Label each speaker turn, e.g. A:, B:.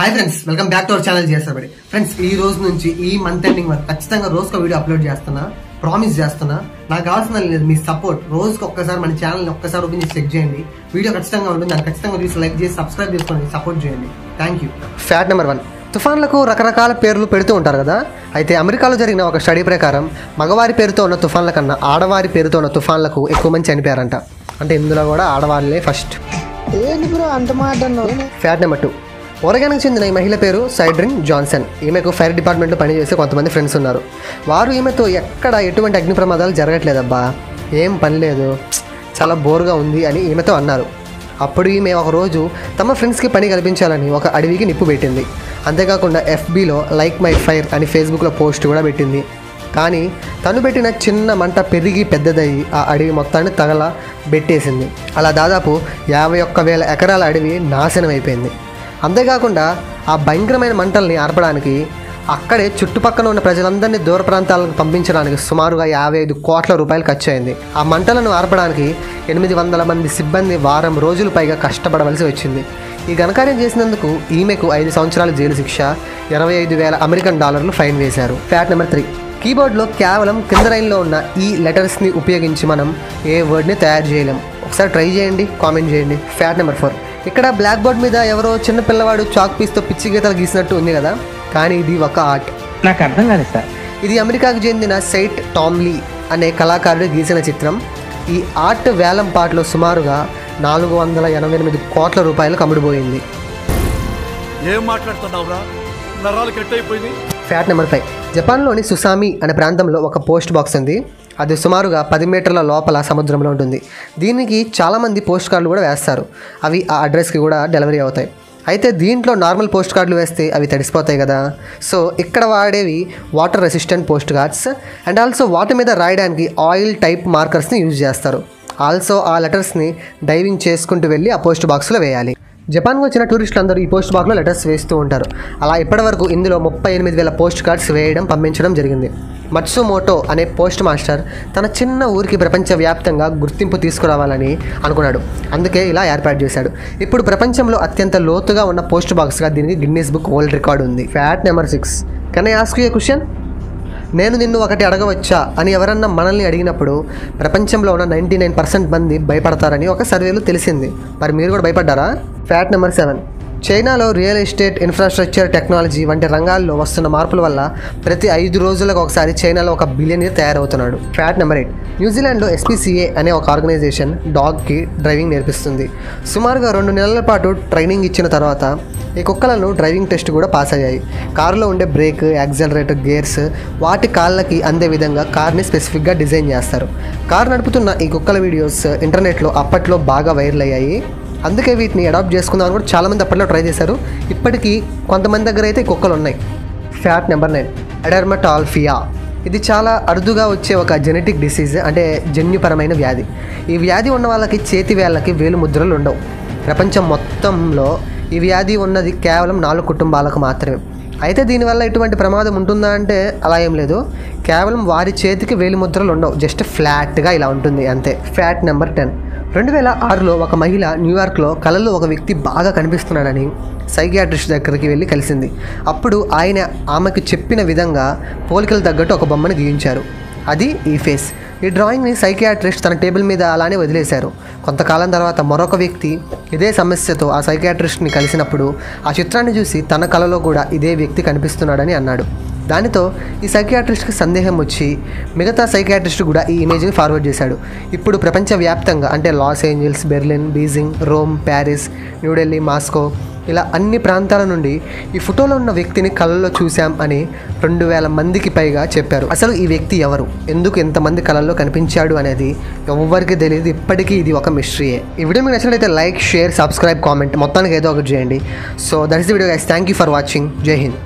A: Hi friends, welcome back to our channel చేస్తాబడి. Friends, ఈ రోజు నుంచి ఈ మంత్ ఎండింగ్ వరకు ఖచ్చితంగా రోజుకు వీడియో అప్లోడ్ చేస్తున్నా, ప్రామిస్ చేస్తున్నా. నాకు కావాల్సిన లేదు మీ సపోర్ట్. రోజుకి ఒక్కసారి మన ఛానల్ ఒక్కసారి ఓపెన్ చేసి చెక్ చేయండి. వీడియో ఖచ్చితంగా ఉంటుంది, దాన్ని ఖచ్చితంగా చూసి లైక్ చేసి సబ్స్క్రైబ్ చేసుకోండి, సపోర్ట్ చేయండి. Thank you. ఫ్యాక్ట్ నెంబర్ 1, తుఫాన్లకు రకరకాల పేర్లు పెడుతూ ఉంటారు కదా. అయితే అమెరికాలో జరిగిన ఒక స్టడీ ప్రకారం మగవారి పేరుతో ఉన్న తుఫాన్ల కన్నా ఆడవారి పేరుతో ఉన్న తుఫాన్లకు ఎక్కువ మంది చనిపోయారంట. అంటే ఇందులో కూడా ఆడవాళ్ళే ఫస్ట్. ఫ్యాక్ట్ నెంబర్ 2, ఒరెగాన్కి చెందిన ఈ మహిళ పేరు సైడ్రిన్ జాన్సన్. ఈమెకు ఫైర్ డిపార్ట్మెంట్లో పనిచేసే కొంతమంది ఫ్రెండ్స్ ఉన్నారు. వారు ఈమెతో ఎక్కడ ఎటువంటి అగ్ని ప్రమాదాలు జరగట్లేదబ్బా, ఏం పని లేదు, చాలా బోర్గా ఉంది అని ఈమెతో అన్నారు. అప్పుడు ఈమె ఒకరోజు తమ ఫ్రెండ్స్కి పని కల్పించాలని ఒక అడవికి నిప్పు పెట్టింది. అంతేకాకుండా FBలో లైక్ మై ఫైర్ అని ఫేస్బుక్లో పోస్ట్ కూడా పెట్టింది. కానీ తను పెట్టిన చిన్న మంట పెరిగి పెద్దదయ్యి ఆ అడవి మొత్తాన్ని తగలబెట్టేసింది. అలా దాదాపు 51,000 ఎకరాల అడవి నాశనం అయిపోయింది. అంతేకాకుండా ఆ భయంకరమైన మంటల్ని ఆర్పడానికి అక్కడే చుట్టుపక్కల ఉన్న ప్రజలందరినీ దూర ప్రాంతాలకు పంపించడానికి సుమారుగా 55 కోట్ల రూపాయలు ఖర్చు అయింది. ఆ మంటలను ఆర్పడానికి 800 మంది సిబ్బంది వారం రోజులు పైగా కష్టపడవలసి వచ్చింది. ఈ ఘనకార్యం చేసినందుకు ఈమెకు 5 సంవత్సరాల జైలు శిక్ష, 25,000 అమెరికన్ డాలర్లు ఫైన్ వేశారు. ఫ్యాక్ట్ నెంబర్ 3, కీబోర్డ్లో కేవలం కింద లైన్లో ఉన్న ఈ లెటర్స్ని ఉపయోగించి మనం ఏ వర్డ్ని తయారు చేయలేం. ఒకసారి ట్రై చేయండి, కామెంట్ చేయండి. ఫ్యాక్ట్ నెంబర్ 4, ఇక్కడ బ్లాక్ బోర్డ్ మీద ఎవరో చిన్న పిల్లవాడు చాక్ పీస్తో పిచ్చి గీతలు గీసినట్టు ఉంది కదా, కానీ ఇది ఒక ఆర్ట్.
B: నాకు అర్థం కాలేదు సార్.
A: ఇది అమెరికాకు చెందిన సైట్ టామ్లీ అనే కళాకారుడు గీసిన చిత్రం. ఈ ఆర్ట్ వేలం పాటలో సుమారుగా 488 కోట్ల రూపాయలకు అమ్ముడుపోయింది.
C: ఏం మాట్లాడుతున్నావురా, నరాలు కట్ అయిపోయింది.
A: ఫ్యాక్ట్ నెంబర్ 5, జపాన్లోని సుసామి అనే ప్రాంతంలో ఒక పోస్ట్ బాక్స్ ఉంది. అది సుమారుగా 10 మీటర్ల లోపల సముద్రంలో ఉంటుంది. దీనికి చాలామంది పోస్ట్ కార్డులు కూడా వేస్తారు. అవి ఆ అడ్రస్కి కూడా డెలివరీ అవుతాయి. అయితే దీంట్లో నార్మల్ పోస్ట్ కార్డులు వేస్తే అవి తడిసిపోతాయి కదా. సో ఇక్కడ వాడేవి water resistant post cards and also వాటి మీద రాయడానికి ఆయిల్ టైప్ మార్కర్స్ని యూజ్ చేస్తారు. ఆల్సో ఆ లెటర్స్ని డైవింగ్ చేసుకుంటూ వెళ్ళి ఆ పోస్ట్ బాక్స్లో వేయాలి. జపాన్కి వచ్చిన టూరిస్టులు అందరూ ఈ పోస్ట్ బాక్స్లో లెటర్స్ వేస్తూ ఉంటారు. అలా ఇప్పటివరకు ఇందులో 38,000 పోస్ట్ కార్డ్స్ వేయడం, పంపించడం జరిగింది. మట్సుమోటో అనే పోస్ట్ మాస్టర్ తన చిన్న ఊరికి ప్రపంచవ్యాప్తంగా గుర్తింపు తీసుకురావాలని అనుకున్నాడు. అందుకే ఇలా ఏర్పాటు చేశాడు. ఇప్పుడు ప్రపంచంలో అత్యంత లోతుగా ఉన్న పోస్ట్ బాక్స్గా దీనికి గిన్నీస్ బుక్ వరల్డ్ రికార్డు ఉంది. Fact number 6, can I ask you A question? నేను నిన్ను ఒకటి అడగవచ్చా అని ఎవరన్నా మనల్ని అడిగినప్పుడు ప్రపంచంలో ఉన్న 99% మంది భయపడతారని ఒక సర్వేలో తెలిసింది. మరి మీరు కూడా భయపడ్డారా? ఫ్యాక్ట్ నెంబర్ 7, చైనాలో రియల్ ఎస్టేట్, ఇన్ఫ్రాస్ట్రక్చర్, టెక్నాలజీ వంటి రంగాల్లో వస్తున్న మార్పుల వల్ల ప్రతి 5 రోజులకు ఒకసారి చైనాలో ఒక బిలియనీర్ తయారవుతున్నాడు. ఫ్యాక్ట్ నెంబర్ 8, న్యూజిలాండ్లో SPCA అనే ఒక ఆర్గనైజేషన్ డాగ్కి డ్రైవింగ్ నేర్పిస్తుంది. సుమారుగా 2 నెలల పాటు ట్రైనింగ్ ఇచ్చిన తర్వాత ఈ కుక్కలను డ్రైవింగ్ టెస్ట్ కూడా పాస్ అయ్యాయి. కారులో ఉండే బ్రేక్, యాక్సిలరేటర్, గేర్స్ వాటి కాళ్ళకి అందే విధంగా కార్ని స్పెసిఫిక్గా డిజైన్ చేస్తారు. కారు నడుపుతున్న ఈ కుక్కల వీడియోస్ ఇంటర్నెట్లో అప్పట్లో బాగా వైరల్ అయ్యాయి. అందుకే వీటిని అడాప్ట్ చేసుకుందామని కూడా చాలామంది అప్పట్లో ట్రై చేశారు. ఇప్పటికీ కొంతమంది దగ్గర అయితే ఈ కుక్కలు ఉన్నాయి. Fact number 9, ఎడర్మటాల్ఫియా. ఇది చాలా అరుదుగా వచ్చే ఒక జెనెటిక్ డిసీజ్, అంటే జన్యుపరమైన వ్యాధి. ఈ వ్యాధి ఉన్న వాళ్ళకి చేతి వేళ్ళకి వేలు ముద్రలు ఉండవు. ప్రపంచం మొత్తంలో ఈ వ్యాధి ఉన్నది కేవలం 4 కుటుంబాలకు మాత్రమే. అయితే దీనివల్ల ఎటువంటి ప్రమాదం ఉంటుందా అంటే అలా ఏం లేదు. కేవలం వారి చేతికి వేలి ముద్రలు ఉండవు, జస్ట్ ఫ్లాట్గా ఇలా ఉంటుంది అంతే. ఫ్యాక్ట్ నెంబర్ 10, 2006లో ఒక మహిళ న్యూయార్క్లో కలలో ఒక వ్యక్తి బాగా కనిపిస్తున్నాడని సైకియాట్రిస్ట్ దగ్గరికి వెళ్ళి కలిసింది. అప్పుడు ఆయన ఆమెకు చెప్పిన విధంగా పోలికలు తగ్గట్టు ఒక బొమ్మను గీయించారు. అది ఈ ఫేస్. ఈ డ్రాయింగ్ని సైకియాట్రిస్ట్ తన టేబుల్ మీద అలానే వదిలేశారు. కొంతకాలం తర్వాత మరొక వ్యక్తి ఇదే సమస్యతో ఆ సైకియాట్రిస్ట్ని కలిసినప్పుడు ఆ చిత్రాన్ని చూసి తన కలలో కూడా ఇదే వ్యక్తి కనిపిస్తున్నాడని అన్నాడు. దానితో ఈ సైకియాట్రిస్ట్కి సందేహం వచ్చి మిగతా సైకియాట్రిస్ట్ కూడా ఈ ఇమేజ్ని ఫార్వర్డ్ చేశాడు. ఇప్పుడు ప్రపంచవ్యాప్తంగా అంటే Los Angeles, Berlin, Beijing, Rome, Paris, New Delhi, Moscow ఇలా అన్ని ప్రాంతాల నుండి ఈ ఫోటోలో ఉన్న వ్యక్తిని కళల్లో చూశాం అని 2,000 మందికి పైగా చెప్పారు. అసలు ఈ వ్యక్తి ఎవరు, ఎందుకు ఎంతమంది కళల్లో కనిపించాడు అనేది ఎవరికి తెలియదు. ఇప్పటికీ ఇది ఒక మిస్టరీయే. ఈ వీడియో మీకు నచ్చినట్లయితే లైక్, షేర్, సబ్స్క్రైబ్, కామెంట్ మొత్తానికి ఏదో ఒకటి చేయండి. So that is the video guys. Thank you for watching. జై హింద్.